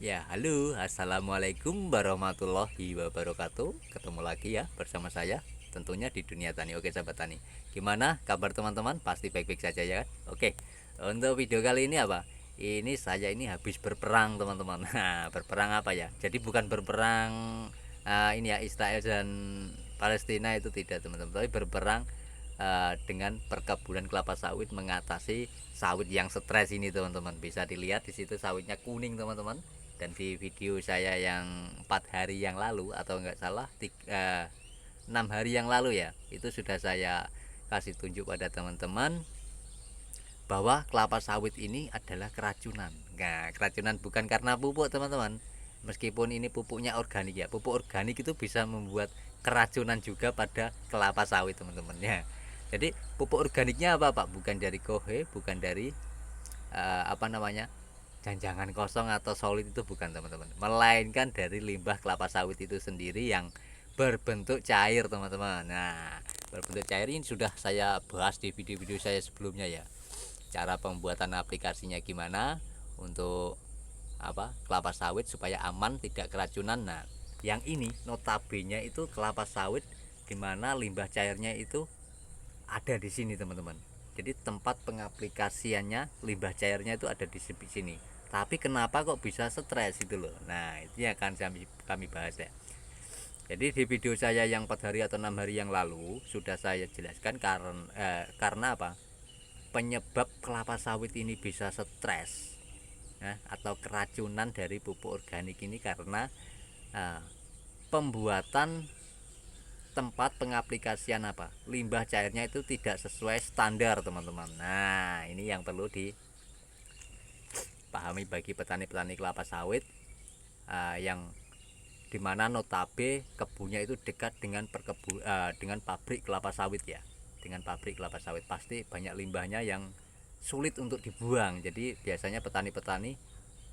Ya, halo, assalamualaikum warahmatullahi wabarakatuh. Ketemu lagi ya bersama saya, tentunya di dunia tani. Oke, sahabat tani, gimana kabar teman-teman? Pasti baik-baik saja ya kan? Oke, untuk video kali ini apa? Ini saya ini habis berperang teman-teman. Nah, berperang apa ya? Jadi bukan berperang ini ya Israel dan Palestina itu tidak teman-teman, tapi berperang dengan perkebunan kelapa sawit mengatasi sawit yang stres ini teman-teman. Bisa dilihat di situ sawitnya kuning teman-teman. Dan di video saya yang 4 hari yang lalu atau enggak salah 6 hari yang lalu ya, itu sudah saya kasih tunjuk pada teman-teman bahwa kelapa sawit ini adalah keracunan. Nah, keracunan bukan karena pupuk teman-teman. Meskipun ini pupuknya organik ya, pupuk organik itu bisa membuat keracunan juga pada kelapa sawit teman-teman ya. Jadi pupuk organiknya apa Pak? Bukan dari kohe, bukan dari apa namanya, janjangan kosong atau solid, itu bukan teman-teman, melainkan dari limbah kelapa sawit itu sendiri yang berbentuk cair teman-teman. Nah, berbentuk cair ini sudah saya bahas di video-video saya sebelumnya ya, cara pembuatan aplikasinya gimana untuk apa kelapa sawit supaya aman tidak keracunan. Nah, yang ini notabene itu kelapa sawit dimana limbah cairnya itu ada di sini teman-teman. Jadi tempat pengaplikasiannya limbah cairnya itu ada di sini. Tapi kenapa kok bisa stres itu loh. Nah, itu yang akan kami bahas ya. Jadi di video saya yang 4 hari atau 6 hari yang lalu sudah saya jelaskan karena apa? Penyebab kelapa sawit ini bisa stres ya, atau keracunan dari pupuk organik ini karena uh, pembuatan tempat pengaplikasian apa limbah cairnya itu tidak sesuai standar teman-teman. Nah, ini yang perlu dipahami bagi petani-petani kelapa sawit yang dimana notabe kebunnya itu dekat dengan dengan pabrik kelapa sawit ya. Dengan pabrik kelapa sawit pasti banyak limbahnya yang sulit untuk dibuang. Jadi biasanya petani-petani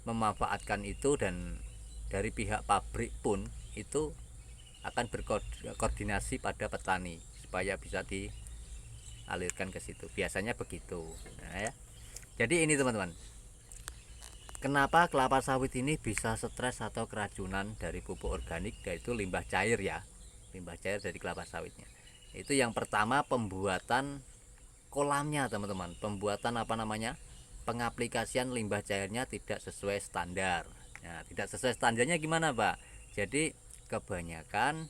memanfaatkan itu, dan dari pihak pabrik pun itu akan berkoordinasi pada petani supaya bisa dialirkan ke situ. Biasanya begitu. Nah, ya. Jadi ini teman-teman, kenapa kelapa sawit ini bisa stres atau keracunan dari pupuk organik, yaitu limbah cair ya. Limbah cair dari kelapa sawitnya. Itu yang pertama, pembuatan kolamnya teman-teman. Pembuatan apa namanya? Pengaplikasian limbah cairnya tidak sesuai standar. Nah, tidak sesuai standarnya gimana, Pak? Jadi kebanyakan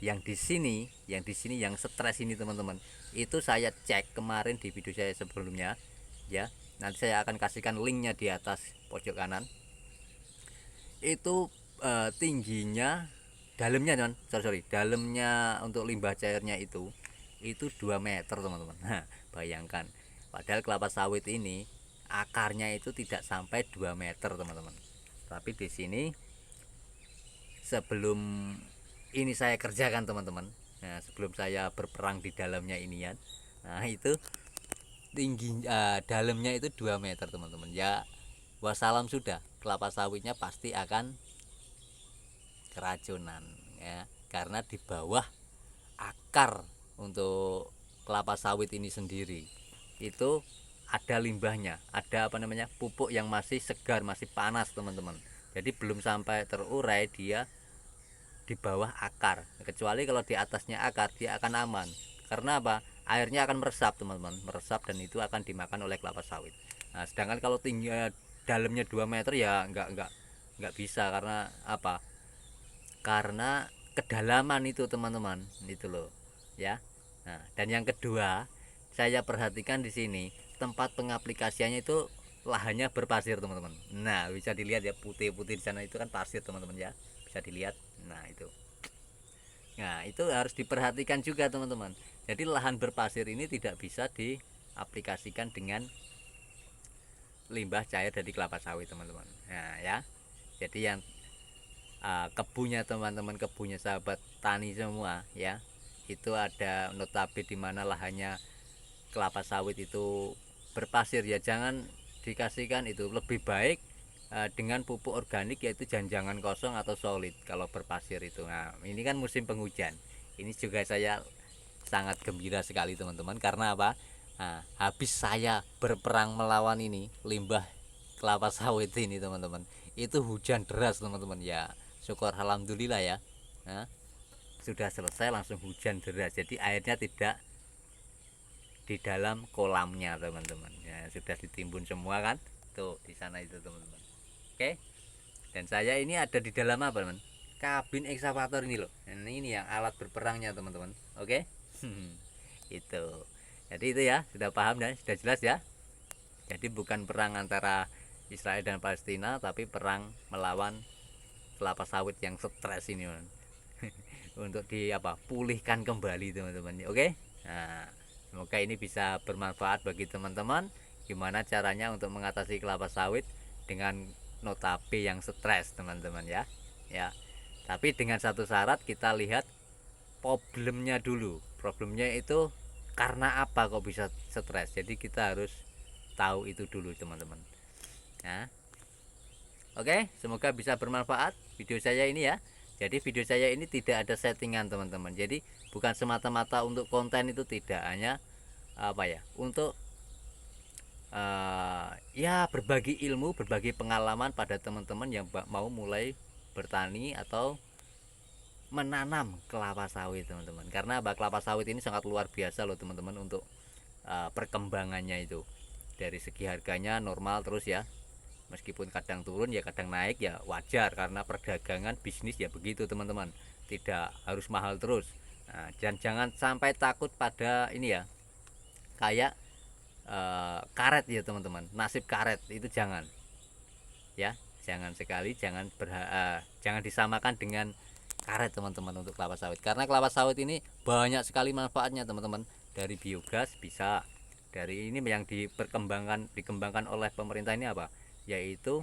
yang stres ini teman-teman, itu saya cek kemarin di video saya sebelumnya ya. Nanti saya akan kasihkan linknya di atas pojok kanan. Itu tingginya dalamnya dalamnya untuk limbah cairnya itu 2 meter teman-teman. Nah, bayangkan, padahal kelapa sawit ini akarnya itu tidak sampai 2 meter teman-teman. Tapi di sini sebelum ini saya kerjakan teman-teman, nah sebelum saya berperang di dalamnya ini ya, nah itu tinggi dalamnya itu 2 meter teman-teman ya. Wassalam sudah, kelapa sawitnya pasti akan keracunan ya, karena di bawah akar untuk kelapa sawit ini sendiri itu ada limbahnya, ada apa namanya, pupuk yang masih segar, masih panas teman-teman. Jadi belum sampai terurai dia di bawah akar. Kecuali kalau di atasnya akar dia akan aman. Karena apa? Airnya akan meresap teman-teman, meresap, dan itu akan dimakan oleh kelapa sawit. Nah, sedangkan kalau tinggi dalamnya 2 meter ya nggak bisa. Karena apa? Karena kedalaman itu teman-teman, itu loh ya. Nah, dan yang kedua, saya perhatikan di sini tempat pengaplikasiannya itu lahannya berpasir teman-teman. Nah, bisa dilihat ya, putih-putih di sana itu kan pasir teman-teman ya, bisa dilihat. Nah, itu, nah itu harus diperhatikan juga teman-teman. Jadi lahan berpasir ini tidak bisa diaplikasikan dengan limbah cair dari kelapa sawit teman-teman. Nah ya, jadi yang kebunnya teman-teman, kebunnya sahabat tani semua ya, itu ada notabe di mana lahannya kelapa sawit itu berpasir ya, jangan dikasihkan itu. Lebih baik dengan pupuk organik, yaitu janjangan kosong atau solid kalau berpasir itu. Nah, ini kan musim penghujan. Ini juga saya sangat gembira sekali teman-teman, karena apa? Nah, habis saya berperang melawan ini limbah kelapa sawit ini teman-teman. Itu hujan deras teman-teman ya. Syukur alhamdulillah ya. Nah, sudah selesai langsung hujan deras. Jadi airnya tidak di dalam kolamnya teman-teman. Ya, sudah ditimbun semua kan? Tuh di sana itu teman-teman. Oke. Dan saya ini ada di dalam apa teman? Kabin ekskavator ini loh. Ini yang alat berperangnya teman-teman. Oke. Itu. Jadi itu ya, sudah paham dan sudah jelas ya. Jadi bukan perang antara Israel dan Palestina, tapi perang melawan kelapa sawit yang stres ini, man. Untuk pulihkan kembali teman-teman. Oke. Nah, semoga ini bisa bermanfaat bagi teman-teman. Gimana caranya untuk mengatasi kelapa sawit dengan notabe yang stres teman-teman ya. Ya. Tapi dengan satu syarat, kita lihat problemnya dulu. Problemnya itu karena apa kok bisa stres. Jadi kita harus tahu itu dulu teman-teman. Nah, oke, semoga bisa bermanfaat video saya ini ya. Jadi video saya ini tidak ada settingan teman-teman. Jadi bukan semata-mata untuk konten, itu tidak, hanya untuk ya berbagi ilmu, berbagi pengalaman pada teman-teman yang mau mulai bertani atau menanam kelapa sawit teman-teman. Karena kelapa sawit ini sangat luar biasa loh teman-teman untuk perkembangannya itu. Dari segi harganya normal terus ya, meskipun kadang turun ya kadang naik ya, wajar karena perdagangan bisnis ya begitu teman-teman, tidak harus mahal terus. Nah, dan jangan sampai takut pada ini ya, kayak karet ya teman-teman, nasib karet itu jangan ya, jangan sekali, jangan disamakan dengan karet teman-teman untuk kelapa sawit. Karena kelapa sawit ini banyak sekali manfaatnya teman-teman. Dari biogas bisa, dari ini yang dikembangkan oleh pemerintah ini apa, yaitu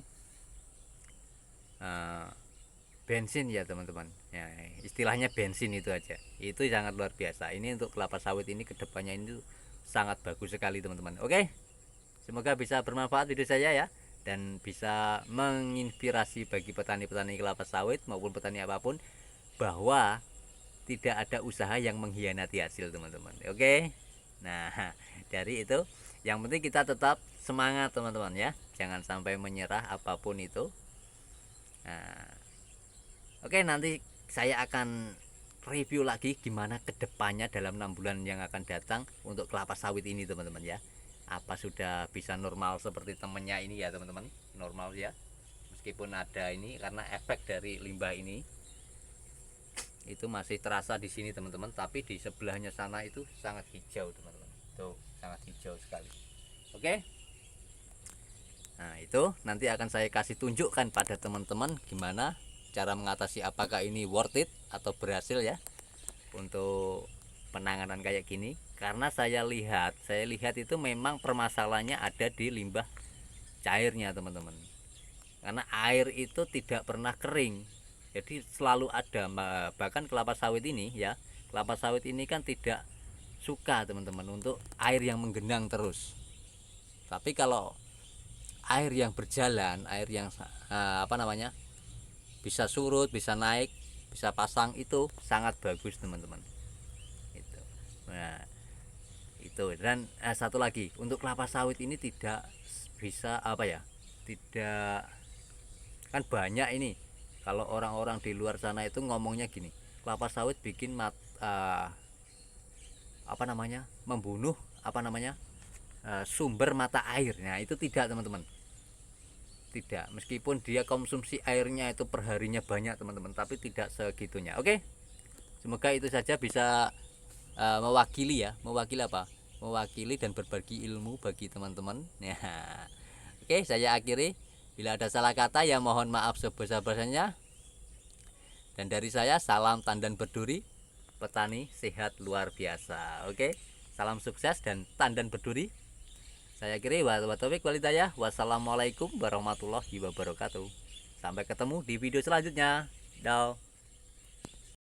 bensin ya teman-teman ya, istilahnya bensin itu aja, itu sangat luar biasa. Ini untuk kelapa sawit ini kedepannya ini sangat bagus sekali teman-teman. Oke, semoga bisa bermanfaat video saya ya, dan bisa menginspirasi bagi petani-petani kelapa sawit maupun petani apapun, bahwa tidak ada usaha yang mengkhianati hasil teman-teman. Oke, nah dari itu yang penting kita tetap semangat teman-teman ya, jangan sampai menyerah apapun itu. Nah, oke, nanti saya akan review lagi gimana kedepannya dalam 6 bulan yang akan datang untuk kelapa sawit ini teman-teman ya. Apa sudah bisa normal seperti temennya ini ya teman-teman, normal ya, meskipun ada ini karena efek dari limbah ini itu masih terasa di sini teman-teman, tapi di sebelahnya sana itu sangat hijau teman-teman, tuh sangat hijau sekali. Oke, nah itu nanti akan saya kasih tunjukkan pada teman-teman gimana cara mengatasi, apakah ini worth it atau berhasil ya untuk penanganan kayak gini. Karena saya lihat itu memang permasalahannya ada di limbah cairnya teman-teman, karena air itu tidak pernah kering, jadi selalu ada. Bahkan kelapa sawit ini ya, kelapa sawit ini kan tidak suka teman-teman untuk air yang menggenang terus. Tapi kalau air yang berjalan, air yang bisa surut, bisa naik, bisa pasang, itu sangat bagus teman-teman. Itu. Nah, itu. Dan satu lagi, untuk kelapa sawit ini tidak bisa tidak, kan banyak ini kalau orang-orang di luar sana itu ngomongnya gini, kelapa sawit bikin membunuh sumber mata air. Nah itu tidak teman-teman, tidak, meskipun dia konsumsi airnya itu perharinya banyak teman-teman, tapi tidak segitunya. Oke, semoga itu saja bisa mewakili dan berbagi ilmu bagi teman-teman ya. Oke, saya akhiri. Bila ada salah kata ya mohon maaf sebesar-besarnya. Dan dari saya salam tandan berduri, petani sehat luar biasa. Oke, salam sukses dan tandan berduri. Saya akhiri, wassalamualaikum warahmatullahi wabarakatuh. Sampai ketemu di video selanjutnya. Dah.